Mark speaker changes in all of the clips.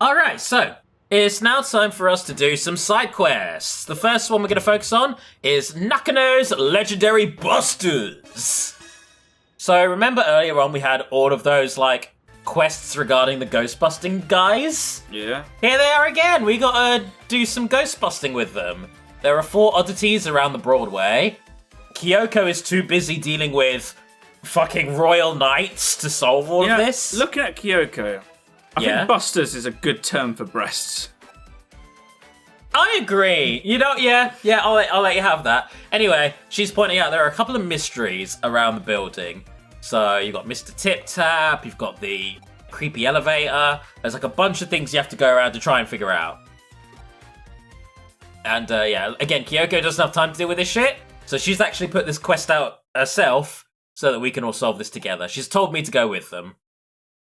Speaker 1: Alright, so it's now time for us to do some side quests. The first one we're going to focus on is Nakano's Legendary Busters. So remember earlier on we had all of those, like, quests regarding the ghost busting guys?
Speaker 2: Yeah.
Speaker 1: Here they are again. We gotta do some ghost busting with them. There are 4 oddities around the Broadway. Kyoko is too busy dealing with fucking royal knights to solve all of this.
Speaker 2: Looking at Kyoko, I think busters is a good term for breasts.
Speaker 1: I agree. You know, yeah, I'll let you have that. Anyway, she's pointing out there are a couple of mysteries around the building. So you've got Mr. Tip Tap, you've got the creepy elevator. There's like a bunch of things you have to go around to try and figure out. And again, Kyoko doesn't have time to deal with this shit. So she's actually put this quest out herself so that we can all solve this together. She's told me to go with them.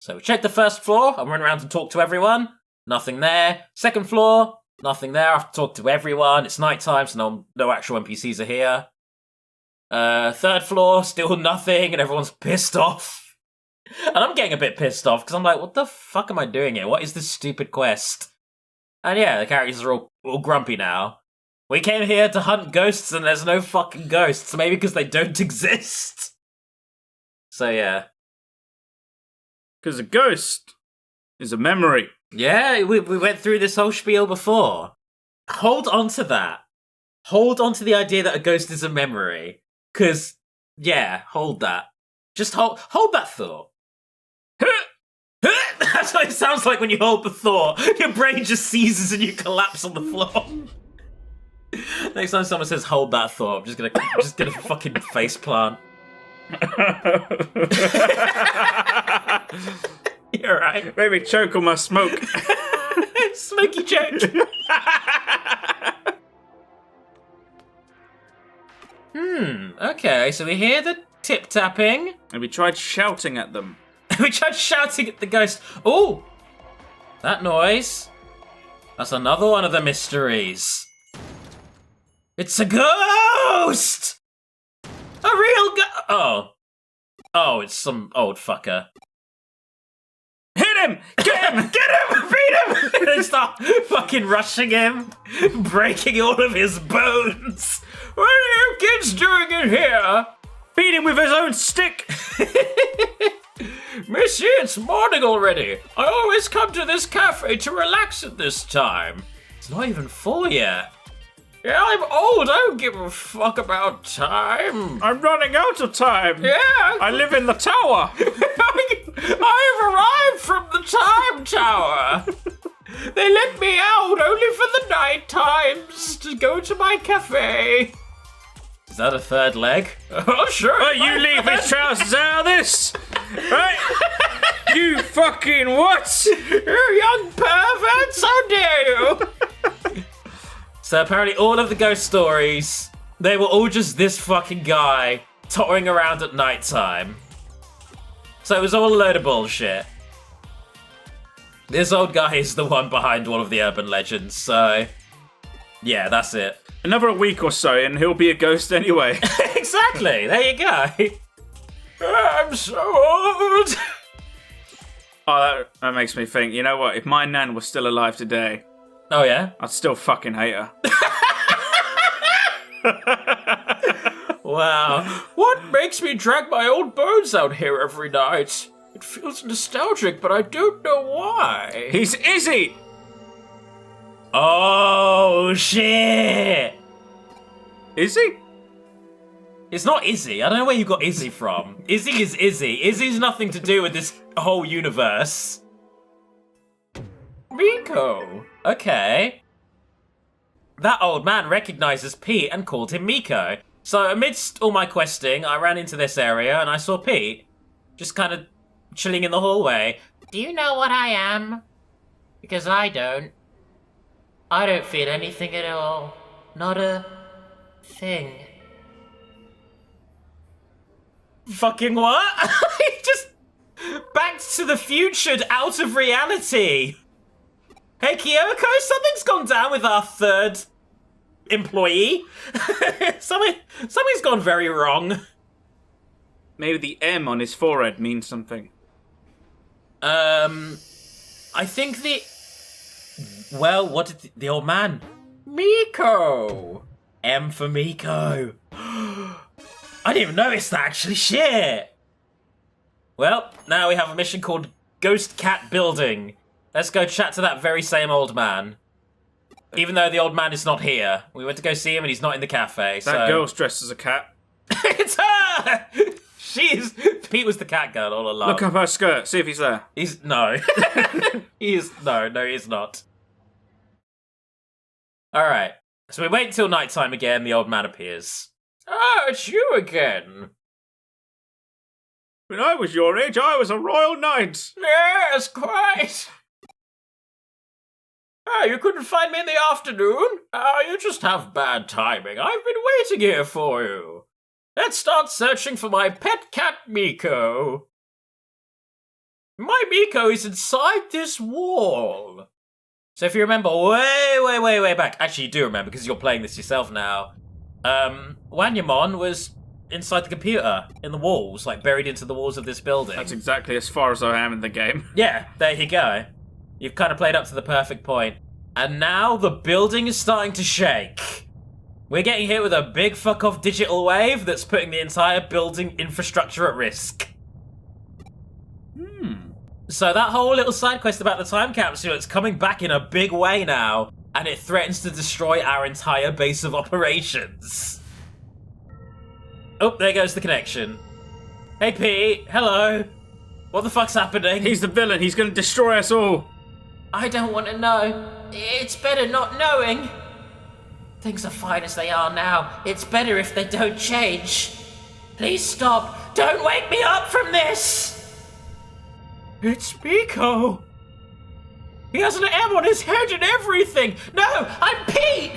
Speaker 1: So we check the first floor. I'm running around to talk to everyone. Nothing there. Second floor. Nothing there. I have to talk to everyone. It's nighttime, so no actual NPCs are here. Third floor, still nothing, and everyone's pissed off. And I'm getting a bit pissed off, because I'm like, what the fuck am I doing here? What is this stupid quest? And yeah, the characters are all grumpy now. We came here to hunt ghosts, and there's no fucking ghosts. Maybe because they don't exist. So yeah.
Speaker 2: Because a ghost is a memory.
Speaker 1: Yeah, we went through this whole spiel before. Hold on to that. Hold on to the idea that a ghost is a memory. Because, yeah, hold that. Just hold that thought. That's what it sounds like when you hold the thought. Your brain just seizes and you collapse on the floor. Next time someone says hold that thought, I'm just gonna fucking face plant. You're right.
Speaker 2: Maybe choke on my smoke.
Speaker 1: Smoky choke. Okay, so we hear the tip-tapping.
Speaker 2: And we tried shouting at them.
Speaker 1: We tried shouting at the ghost. Oh! That noise. That's another one of the mysteries. It's a ghost! A real ghost! Oh, it's some old fucker.
Speaker 2: Hit him! Get him!
Speaker 1: Get him! Beat him! They start fucking rushing him, breaking all of his bones. What are you kids doing in here?
Speaker 2: Beat him with his own stick!
Speaker 1: Missy, it's morning already. I always come to this cafe to relax at this time. It's not even 4 yet. Yeah, I'm old. I don't give a fuck about time.
Speaker 2: I'm running out of time.
Speaker 1: Yeah.
Speaker 2: I live in the tower.
Speaker 1: I've arrived from the time tower. They let me out only for the night times to go to my cafe. Is that a third leg? Oh, sure.
Speaker 2: Right, you leave his trousers out of this. Right? You fucking what?
Speaker 1: You young perverts, how dare you? So apparently all of the ghost stories, they were all just this fucking guy tottering around at nighttime. So it was all a load of bullshit. This old guy is the one behind all of the urban legends, so yeah, that's it.
Speaker 2: Another week or so and he'll be a ghost anyway.
Speaker 1: Exactly, there you go. I'm so old.
Speaker 2: Oh, that makes me think, you know what, if my nan was still alive today,
Speaker 1: oh yeah?
Speaker 2: I'd still fucking hate her.
Speaker 1: Wow. What makes me drag my old bones out here every night? It feels nostalgic, but I don't know why.
Speaker 2: He's Izzy!
Speaker 1: Oh, shit!
Speaker 2: Is he?
Speaker 1: It's not Izzy. I don't know where you got Izzy from. Izzy is Izzy. Izzy's nothing to do with this whole universe. Miko. Okay. That old man recognizes Pete and called him Miko. So amidst all my questing, I ran into this area and I saw Pete just kind of chilling in the hallway. Do you know what I am? Because I don't. I don't feel anything at all. Not a thing. Fucking what? He just backed to the future, out of reality. Hey, Kyoko, something's gone down with our third employee. Something's gone very wrong.
Speaker 2: Maybe the M on his forehead means something.
Speaker 1: I think the Well, what did the old man? Miko! M for Miko. I didn't even notice that, actually. Shit! Well, now we have a mission called Ghost Cat Building. Let's go chat to that very same old man. Even though the old man is not here. We went to go see him and he's not in the cafe,
Speaker 2: That girl's dressed as a cat.
Speaker 1: It's her! Pete was the cat girl all along.
Speaker 2: Look up her skirt, see if he's there.
Speaker 1: No. He's not. Alright. So we wait until nighttime again, the old man appears. Oh, it's you again.
Speaker 2: When I was your age, I was a royal knight.
Speaker 1: Yes, quite. Oh, you couldn't find me in the afternoon? Oh, you just have bad timing. I've been waiting here for you. Let's start searching for my pet cat, Miko. My Miko is inside this wall. So if you remember way back, actually you do remember because you're playing this yourself now, Wanyamon was inside the computer, in the walls, like buried into the walls of this building.
Speaker 2: That's exactly as far as I am in the game.
Speaker 1: Yeah, there you go. You've kind of played up to the perfect point. And now the building is starting to shake. We're getting hit with a big fuck-off digital wave that's putting the entire building infrastructure at risk. So that whole little side quest about the time capsule, it's coming back in a big way now, and it threatens to destroy our entire base of operations. Oh, there goes the connection. Hey Pete, hello. What the fuck's happening?
Speaker 2: He's the villain, he's gonna destroy us all.
Speaker 1: I don't want to know. It's better not knowing. Things are fine as they are now. It's better if they don't change. Please stop. Don't wake me up from this. It's Miko. He has an M on his head and everything. No, I'm Pete.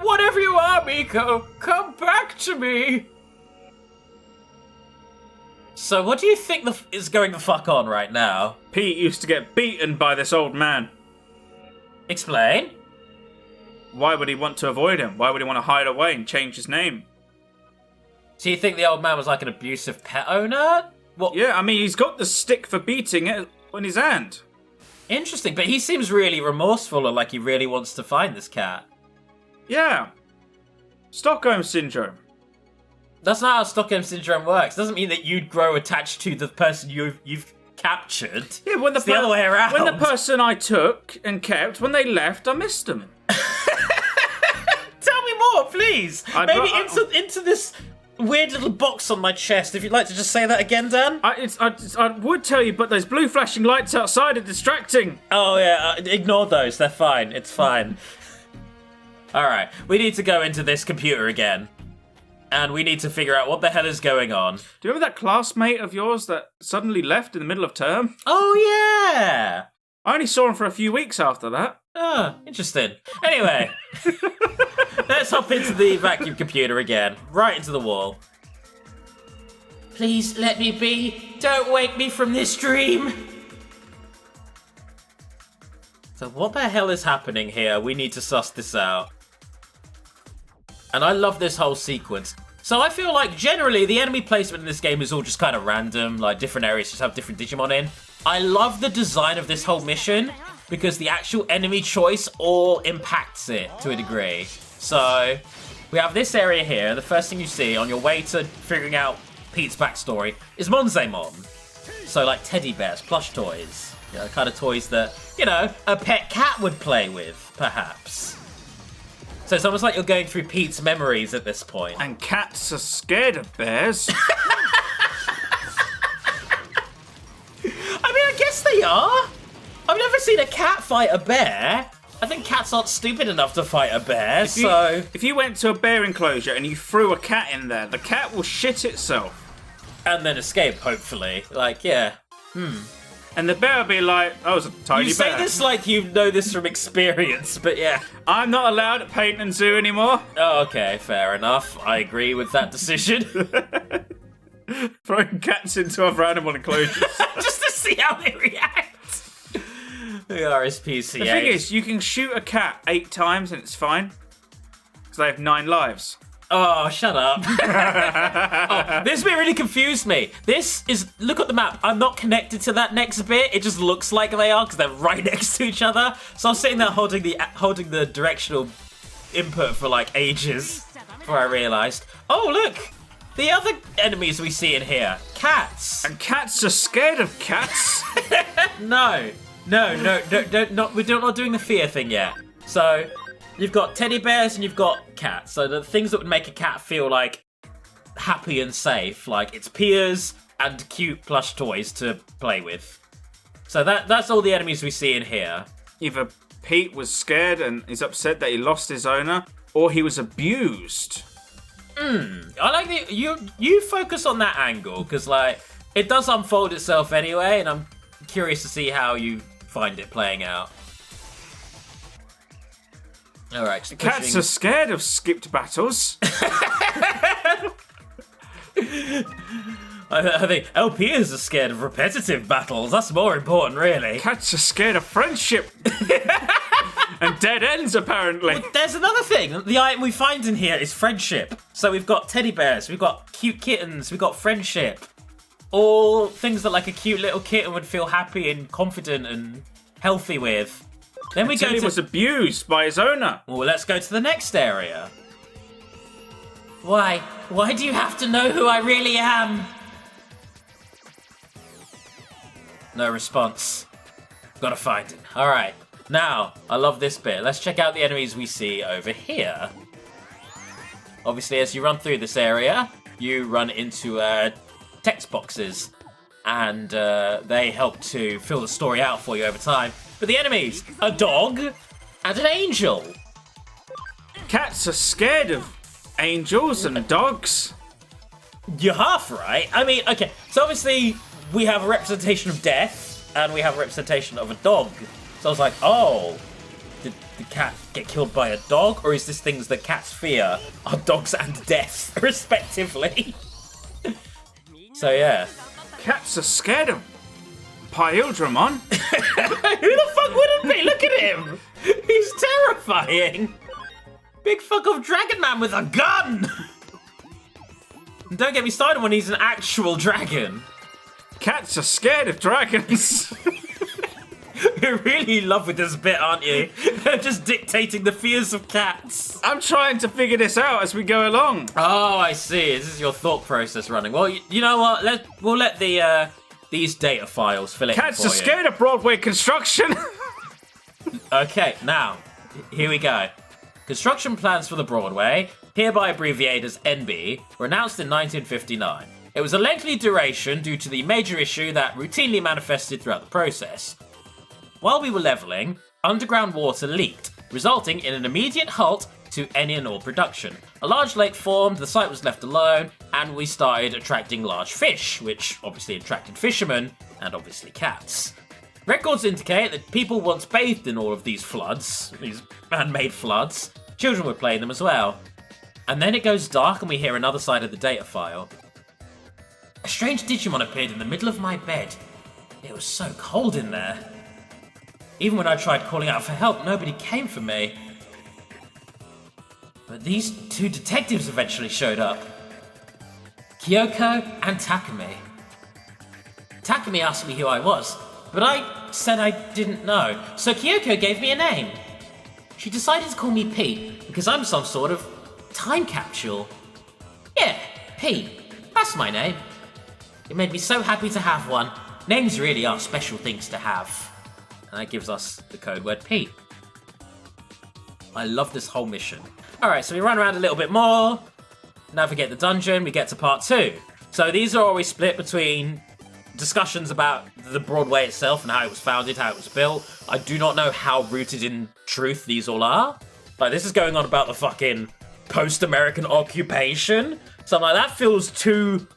Speaker 1: Whatever you are, Miko, come back to me. So what do you think is going the fuck on right now?
Speaker 2: Pete used to get beaten by this old man.
Speaker 1: Explain.
Speaker 2: Why would he want to avoid him? Why would he want to hide away and change his name?
Speaker 1: So you think the old man was like an abusive pet owner? What?
Speaker 2: Yeah, I mean, he's got the stick for beating it in his hand.
Speaker 1: Interesting, but he seems really remorseful and like he really wants to find this cat.
Speaker 2: Yeah. Stockholm Syndrome.
Speaker 1: That's not how Stockholm Syndrome works. Doesn't mean that you'd grow attached to the person you've captured.
Speaker 2: Yeah, when
Speaker 1: it's the other way around.
Speaker 2: When the person I took and kept, when they left, I missed them.
Speaker 1: Tell me more, please. Maybe into this weird little box on my chest. If you'd like to just say that again, Dan.
Speaker 2: I would tell you, but those blue flashing lights outside are distracting.
Speaker 1: Oh yeah, ignore those. They're fine. It's fine. All right, we need to go into this computer again. And we need to figure out what the hell is going on.
Speaker 2: Do you remember that classmate of yours that suddenly left in the middle of term?
Speaker 1: Oh, yeah!
Speaker 2: I only saw him for a few weeks after that.
Speaker 1: Oh, interesting. Anyway, let's hop into the vacuum computer again. Right into the wall. Please let me be. Don't wake me from this dream. So what the hell is happening here? We need to suss this out. And I love this whole sequence. So I feel like generally the enemy placement in this game is all just kind of random, like different areas just have different Digimon in. I love the design of this whole mission because the actual enemy choice all impacts it to a degree. So we have this area here. The first thing you see on your way to figuring out Pete's backstory is Monzemon. So like teddy bears, plush toys, you know, kind of toys that, you know, a pet cat would play with, perhaps. So it's almost like you're going through Pete's memories at this point.
Speaker 2: And cats are scared of bears.
Speaker 1: I mean, I guess they are. I've never seen a cat fight a bear. I think cats aren't stupid enough to fight a bear,
Speaker 2: If you went to a bear enclosure and you threw a cat in there, the cat will shit itself.
Speaker 1: And then escape, hopefully. Like, yeah.
Speaker 2: And the bear will be like, oh, it's a tiny bear.
Speaker 1: You say this like you know this from experience, but yeah.
Speaker 2: I'm not allowed at Paynton Zoo anymore.
Speaker 1: Oh, okay, fair enough. I agree with that decision.
Speaker 2: Throwing cats into other animal enclosures.
Speaker 1: Just to see how they react. The RSPCA.
Speaker 2: The thing is, you can shoot a cat 8 times and it's fine. Because they have 9 lives.
Speaker 1: Oh, shut up. This bit really confused me. Look at the map. I'm not connected to that next bit. It just looks like they are because they're right next to each other. So I was sitting there holding the directional input for like ages before I realised. Oh, look. The other enemies we see in here. Cats.
Speaker 2: And cats are scared of cats.
Speaker 1: No, we're not doing the fear thing yet. So, you've got teddy bears and you've got cats. So the things that would make a cat feel like happy and safe, like its peers and cute plush toys to play with. So that's all the enemies we see in here.
Speaker 2: Either Pete was scared and is upset that he lost his owner, or he was abused.
Speaker 1: I like that you focus on that angle because like it does unfold itself anyway, and I'm curious to see how you find it playing out. All right, just
Speaker 2: Cats are scared of skipped battles.
Speaker 1: I think LPs are scared of repetitive battles. That's more important, really.
Speaker 2: Cats are scared of friendship. And dead ends, apparently.
Speaker 1: Well, there's another thing. The item we find in here is friendship. So we've got teddy bears, we've got cute kittens, we've got friendship. All things that like a cute little kitten would feel happy and confident and healthy with. Then we
Speaker 2: He was abused by his owner.
Speaker 1: Well, let's go to the next area. Why? Why do you have to know who I really am? No response. Gotta find him. All right. Now, I love this bit. Let's check out the enemies we see over here. Obviously, as you run through this area, you run into text boxes, and they help to fill the story out for you over time. But the enemies, a dog and an angel.
Speaker 2: Cats are scared of angels and dogs.
Speaker 1: You're half right. I mean, okay, so obviously we have a representation of death, and we have a representation of a dog. So I was like, oh, did the cat get killed by a dog? Or is this things that cats fear are dogs and death, respectively? So, yeah.
Speaker 2: Cats are scared of Pildramon.
Speaker 1: Who the fuck wouldn't be? Look at him! He's terrifying! Big fuck off dragon man with a gun! And don't get me started when he's an actual dragon.
Speaker 2: Cats are scared of dragons.
Speaker 1: You're really in love with this bit, aren't you? Just dictating the fears of cats.
Speaker 2: I'm trying to figure this out as we go along.
Speaker 1: Oh, I see. This is your thought process running. Well, you know what? We'll let these data files fill it in for you.
Speaker 2: Cats are scared of Broadway construction.
Speaker 1: Okay, now, here we go. Construction plans for the Broadway, hereby abbreviated as NB, were announced in 1959. It was a lengthy duration due to the major issue that routinely manifested throughout the process. While we were levelling, underground water leaked, resulting in an immediate halt to any and all production. A large lake formed, the site was left alone, and we started attracting large fish, which obviously attracted fishermen, and obviously cats. Records indicate that people once bathed in all of these floods, these man-made floods. Children would play in them as well. And then it goes dark and we hear another side of the data file. A strange Digimon appeared in the middle of my bed. It was so cold in there. Even when I tried calling out for help, nobody came for me. But these two detectives eventually showed up. Kyoko and Takumi. Takumi asked me who I was, but I said I didn't know, so Kyoko gave me a name. She decided to call me Pete, because I'm some sort of time capsule. Yeah, Pete. That's my name. It made me so happy to have one. Names really are special things to have. And that gives us the code word Pete. I love this whole mission. Alright, so we run around a little bit more. Navigate the dungeon, we get to part 2. So these are always split between discussions about the Broadway itself and how it was founded, how it was built. I do not know how rooted in truth these all are. Like, this is going on about the fucking post-American occupation. So I'm like, that feels too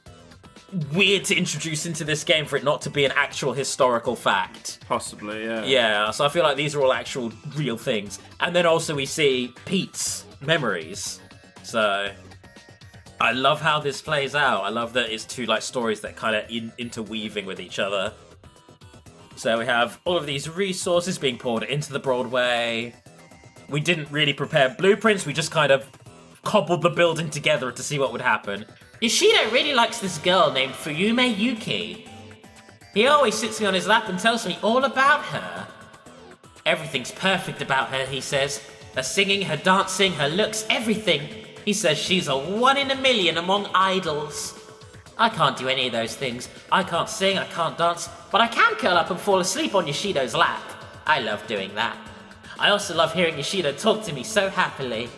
Speaker 1: weird to introduce into this game for it not to be an actual historical fact.
Speaker 2: Possibly, yeah.
Speaker 1: Yeah, so I feel like these are all actual real things. And then also we see Pete's memories. So I love how this plays out. I love that it's two like stories that kind of interweaving with each other. So we have all of these resources being poured into the Broadway. We didn't really prepare blueprints. We just kind of cobbled the building together to see what would happen. Yoshido really likes this girl named Fuyume Yuki. He always sits me on his lap and tells me all about her. Everything's perfect about her, he says. Her singing, her dancing, her looks, everything. He says she's a 1 in a million among idols. I can't do any of those things. I can't sing, I can't dance, but I can curl up and fall asleep on Yoshido's lap. I love doing that. I also love hearing Yoshido talk to me so happily.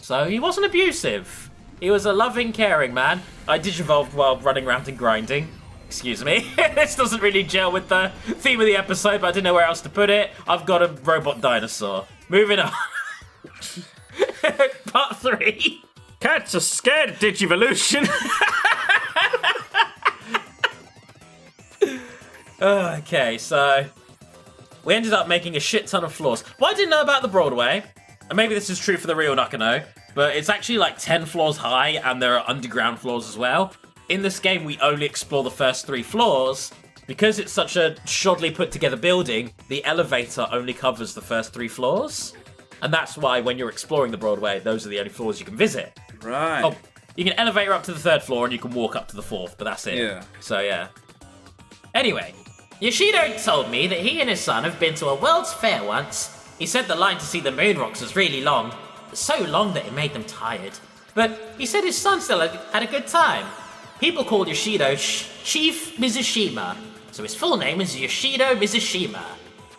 Speaker 1: So he wasn't abusive. He was a loving, caring man. I digivolved while running around and grinding. Excuse me. This doesn't really gel with the theme of the episode, but I didn't know where else to put it. I've got a robot dinosaur. Moving on. Part 3.
Speaker 2: Cats are scared of Digivolution.
Speaker 1: Okay, so we ended up making a shit ton of floors. What I didn't know about the Broadway, and maybe this is true for the real Nakano, but it's actually like 10 floors high, and there are underground floors as well. In this game, we only explore the first 3 floors. Because it's such a shoddily put together building, the elevator only covers the first 3 floors. And that's why when you're exploring the Broadway, those are the only floors you can visit.
Speaker 2: Right.
Speaker 1: Oh, you can elevator up to the 3rd floor and you can walk up to the 4th, but that's it.
Speaker 2: Yeah.
Speaker 1: So yeah. Anyway, Yoshido told me that he and his son have been to a World's Fair once. He said the line to see the moon rocks was really long. So long that it made them tired. But he said his son still had a good time. People call Yoshido Chief Mizushima, so his full name is Yoshido Mizushima.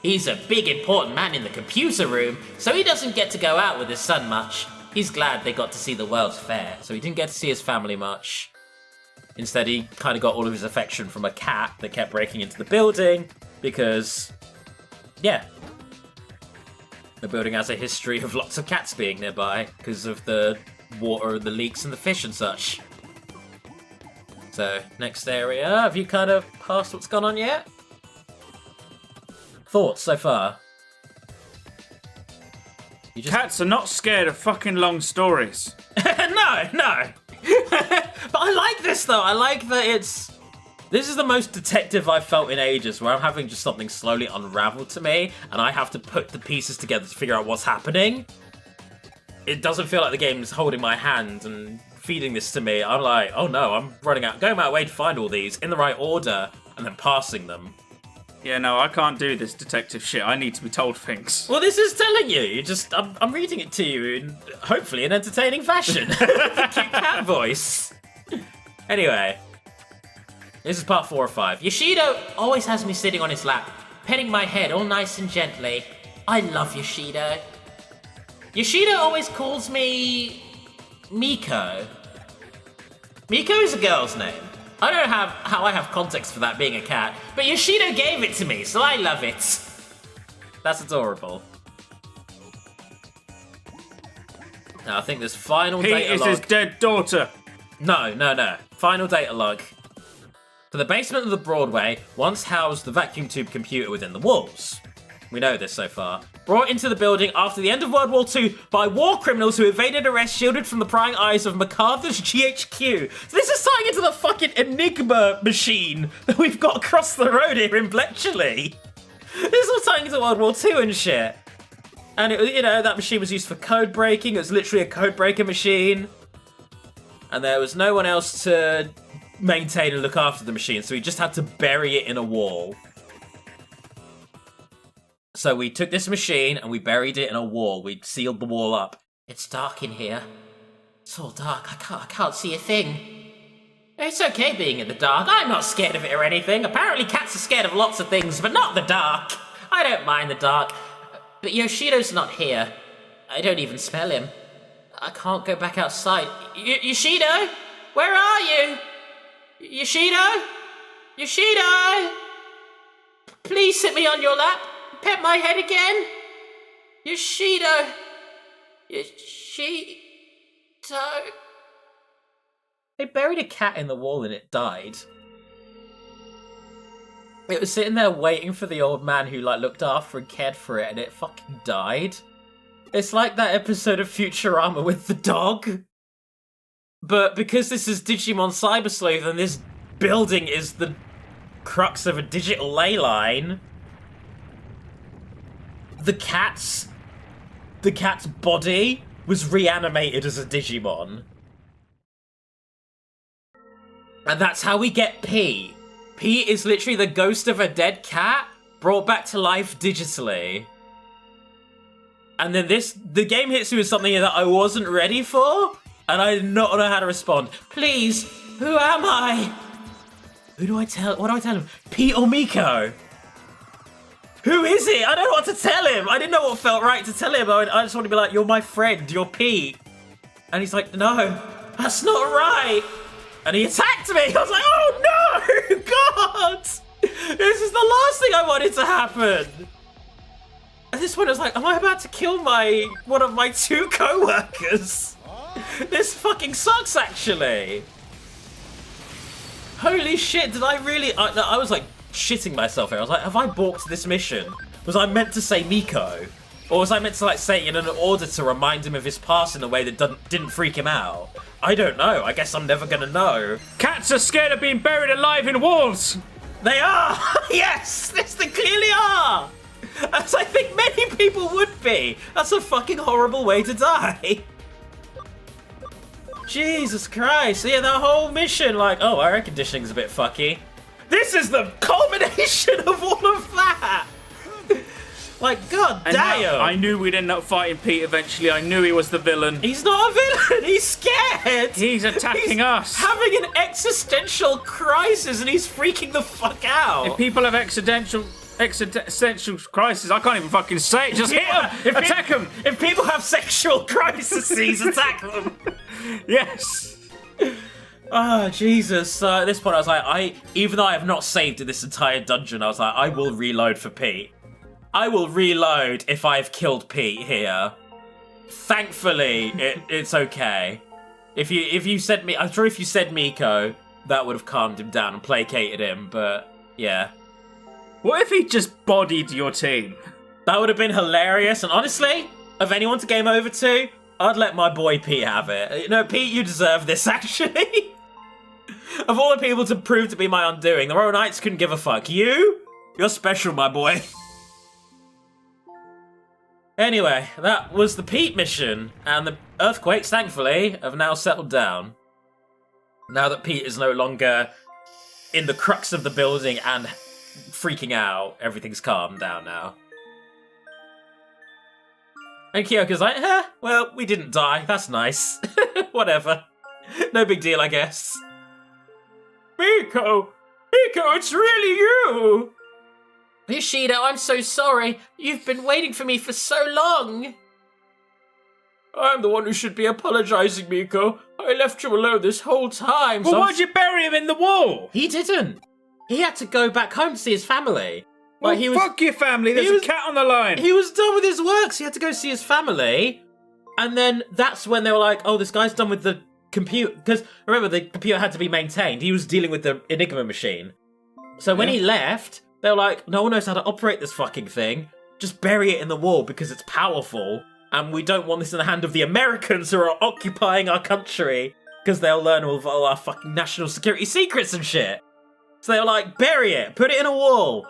Speaker 1: He's a big important man in the computer room, so he doesn't get to go out with his son much. He's glad they got to see the World's Fair, so he didn't get to see his family much. Instead, he kind of got all of his affection from a cat that kept breaking into the building, because, yeah. The building has a history of lots of cats being nearby, because of the water and the leaks and the fish and such. So, next area. Have you kind of passed what's gone on yet? Thoughts so far?
Speaker 2: Cats are not scared of fucking long stories.
Speaker 1: No. But I like this, though. I like that it's... This is the most detective I've felt in ages, where I'm having just something slowly unravel to me, and I have to put the pieces together to figure out what's happening. It doesn't feel like the game's holding my hand and feeding this to me. I'm like, oh no, I'm running out, going my way to find all these in the right order, and then passing them.
Speaker 2: Yeah, no, I can't do this detective shit. I need to be told things.
Speaker 1: Well, this is telling you. I'm reading it to you in, hopefully, an entertaining fashion. Cute cat voice. Anyway, this is part 4 or 5. Yoshido always has me sitting on his lap, petting my head all nice and gently. I love Yoshido. Yoshido always calls me Miko. Miko is a girl's name. I don't know how I have context for that being a cat, but Yoshido gave it to me, so I love it. That's adorable. Now I think there's final data log.
Speaker 2: He is his dead daughter.
Speaker 1: No. Final data log. So the basement of the Broadway once housed the vacuum tube computer within the walls. We know this so far. Brought into the building after the end of World War II by war criminals who evaded arrest, shielded from the prying eyes of MacArthur's GHQ. So this is tying into the fucking Enigma machine that we've got across the road here in Bletchley. This is all tying into World War II and shit. And, that machine was used for code breaking. It was literally a code breaker machine. And there was no one else to maintain and look after the machine, so we just had to bury it in a wall. So we took this machine and we buried it in a wall. We sealed the wall up. It's dark in here. It's all dark. I can't see a thing. It's okay being in the dark. I'm not scared of it or anything. Apparently cats are scared of lots of things, but not the dark. I don't mind the dark. But Yoshido's not here. I don't even smell him. I can't go back outside. Yoshido? Where are you? Yoshido? Yoshido? Please sit me on your lap. Pet my head again. Yoshido. Yoshido. They buried a cat in the wall and it died. It was sitting there waiting for the old man who looked after and cared for it, and it fucking died. It's like that episode of Futurama with the dog. But because this is Digimon Cyber Sleuth and this building is the crux of a digital ley line, the cat's body was reanimated as a Digimon. And that's how we get Pete. Pete is literally the ghost of a dead cat brought back to life digitally. And then the game hits me with something that I wasn't ready for, and I did not know how to respond. Please, who am I? Who do I tell? What do I tell him? Pete or Miko? Who is it? I don't know what to tell him. I didn't know what felt right to tell him. I just want to be like, you're my friend, you're Pete. And he's like, no, that's not right. And he attacked me. I was like, oh no, God. This is the last thing I wanted to happen. At this point, I was like, am I about to kill one of my 2 co-workers? This fucking sucks, actually. Holy shit, did I really... I was like shitting myself here. I was like, have I balked this mission? Was I meant to say Miko? Or was I meant to like say it in order to remind him of his past in a way that didn't freak him out? I don't know. I guess I'm never gonna know.
Speaker 2: Cats are scared of being buried alive in walls!
Speaker 1: They are! Yes! They clearly are! As I think many people would be. That's a fucking horrible way to die. Jesus Christ. So yeah, that whole mission, like, oh, our air conditioning's a bit fucky. This is the culmination of all of that! Like, god
Speaker 2: and
Speaker 1: damn!
Speaker 2: I knew we'd end up fighting Pete eventually. I knew he was the villain.
Speaker 1: He's not a villain! He's scared!
Speaker 2: He's attacking us!
Speaker 1: Having an existential crisis and he's freaking the fuck out!
Speaker 2: If people have existential crisis, I can't even fucking say it. Just hit them! Attack them!
Speaker 1: If people have sexual crises, attack them!
Speaker 2: Yes!
Speaker 1: Oh, Jesus. At this point, I was like, even though I have not saved in this entire dungeon, I was like, I will reload for Pete. I will reload if I've killed Pete here. Thankfully, it's okay. If you said me, I'm sure if you said Miko, that would have calmed him down and placated him, but yeah.
Speaker 2: What if he just bodied your team?
Speaker 1: That would have been hilarious, and honestly, of anyone to game over to, I'd let my boy Pete have it. You know, Pete, you deserve this, actually. Of all the people to prove to be my undoing, the Royal Knights couldn't give a fuck. You're special, my boy. Anyway, that was the Pete mission, and the earthquakes, thankfully, have now settled down. Now that Pete is no longer in the crux of the building and freaking out, everything's calmed down now. And Kyoko's like, well, we didn't die, that's nice. Whatever. No big deal, I guess. Miko, it's really you! Yoshida, I'm so sorry. You've been waiting for me for so long. I'm the one who should be apologizing, Miko. I left you alone this whole time.
Speaker 2: Well, why'd you bury him in the wall?
Speaker 1: He didn't. He had to go back home to see his family.
Speaker 2: Well, fuck your family. There's a cat on the line.
Speaker 1: He was done with his work, so he had to go see his family. And then that's when they were like, oh, this guy's done with the computer. Because remember, the computer had to be maintained. He was dealing with the Enigma machine. So when he left, they were like, no one knows how to operate this fucking thing. Just bury it in the wall because it's powerful. And we don't want this in the hand of the Americans who are occupying our country. Because they'll learn all of our fucking national security secrets and shit. So they were like, bury it. Put it in a wall.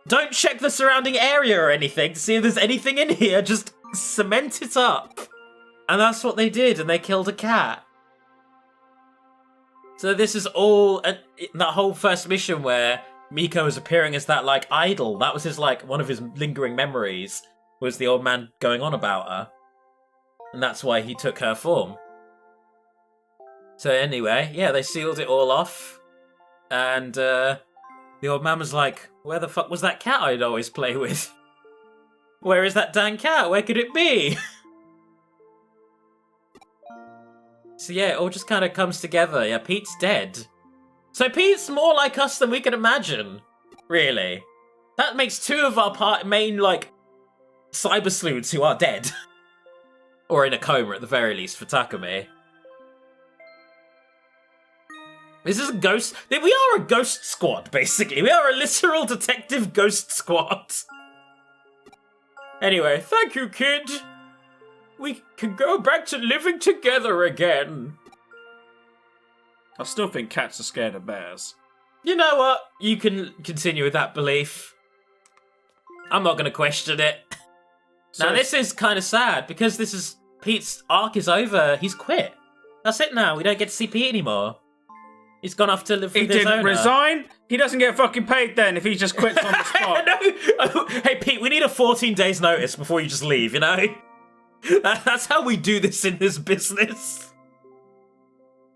Speaker 1: Don't check the surrounding area or anything to see if there's anything in here. Just cement it up. And that's what they did. And they killed a cat. So this is all... that whole first mission where Miko was appearing as that, like, idol. That was his, like, one of his lingering memories. Was the old man going on about her. And that's why he took her form. So anyway, yeah, they sealed it all off. And the old man was like, where the fuck was that cat I'd always play with? Where is that dang cat? Where could it be? So yeah, it all just kind of comes together. Yeah, Pete's dead. So Pete's more like us than we can imagine. Really. That makes 2 of our main, like, cyber sleuths who are dead. Or in a coma at the very least for Takumi. This is a ghost... We are a ghost squad, basically. We are a literal detective ghost squad. Anyway, thank you, kid. We can go back to living together again.
Speaker 2: I still think cats are scared of bears.
Speaker 1: You know what? You can continue with that belief. I'm not going to question it. Now, this is kind of sad, because this is Pete's arc is over. He's quit. That's it now. We don't get to see Pete anymore. He's gone off to live with
Speaker 2: He
Speaker 1: his
Speaker 2: didn't
Speaker 1: owner.
Speaker 2: resign. He doesn't get fucking paid then if he just quits on the spot.
Speaker 1: No. Oh, hey, Pete, we need a 14 days notice before you just leave, you know? That's how we do this in this business.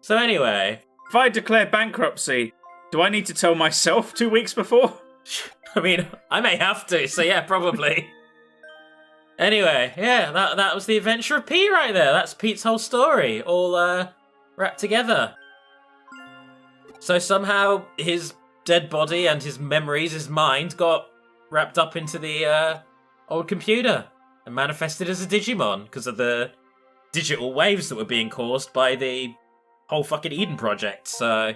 Speaker 1: So anyway.
Speaker 2: If I declare bankruptcy, do I need to tell myself 2 weeks before?
Speaker 1: I mean, I may have to, so yeah, probably. Anyway, yeah, that was the adventure of Pete right there. That's Pete's whole story, all wrapped together. So somehow his dead body and his memories, his mind, got wrapped up into the old computer and manifested as a Digimon because of the digital waves that were being caused by the whole fucking Eden project. So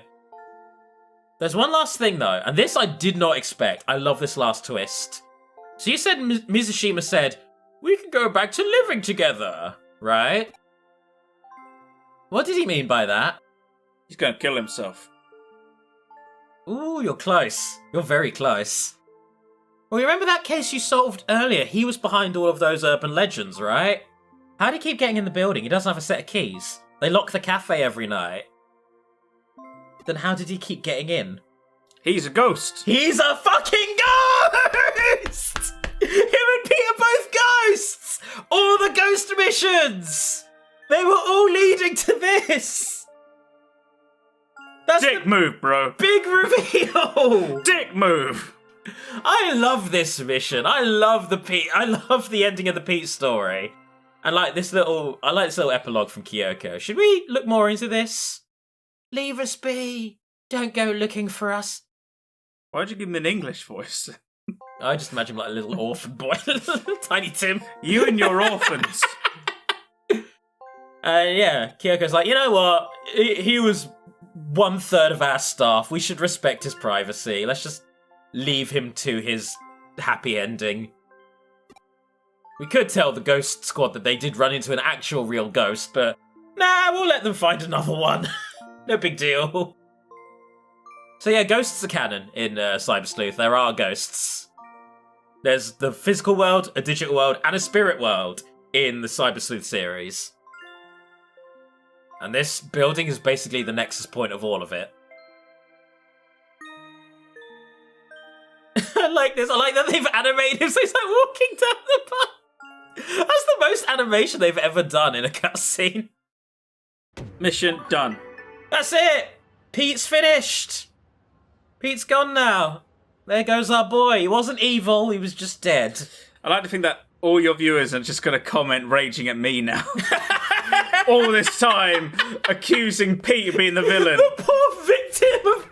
Speaker 1: there's one last thing though, and this I did not expect. I love this last twist. So you said Mizushima said, "We can go back to living together," right? What did he mean by that?
Speaker 2: He's gonna kill himself.
Speaker 1: Ooh, you're close. You're very close. Well, you remember that case you solved earlier? He was behind all of those urban legends, right? How did he keep getting in the building? He doesn't have a set of keys. They lock the cafe every night. Then how did he keep getting in?
Speaker 2: He's a ghost.
Speaker 1: He's a fucking ghost! Him and Pete are both ghosts! All the ghost missions! They were all leading to this! That's
Speaker 2: Dick
Speaker 1: the
Speaker 2: move, bro.
Speaker 1: big reveal!
Speaker 2: Dick move.
Speaker 1: I love this mission. I love the ending of the Pete story. I like this little epilogue from Kyoko. Should we look more into this? Leave us be. Don't go looking for us.
Speaker 2: Why'd you give him an English voice?
Speaker 1: I just imagine him like a little orphan boy. Tiny Tim.
Speaker 2: You and your orphans.
Speaker 1: Yeah, Kyoko's like, you know what? He was 1/3 of our staff. We should respect his privacy. Let's just leave him to his happy ending. We could tell the ghost squad that they did run into an actual real ghost, but nah, we'll let them find another one. No big deal. So yeah, ghosts are canon in Cyber Sleuth. There are ghosts. There's the physical world, a digital world, and a spirit world in the Cyber Sleuth series. And this building is basically the nexus point of all of it. I like this. I like that they've animated him so he's like walking down the path. That's the most animation they've ever done in a cutscene.
Speaker 2: Mission done.
Speaker 1: That's it. Pete's finished. Pete's gone now. There goes our boy. He wasn't evil. He was just dead.
Speaker 2: I like to think that all your viewers are just going to comment raging at me now. All this time, accusing Pete of being the villain.
Speaker 1: The poor victim of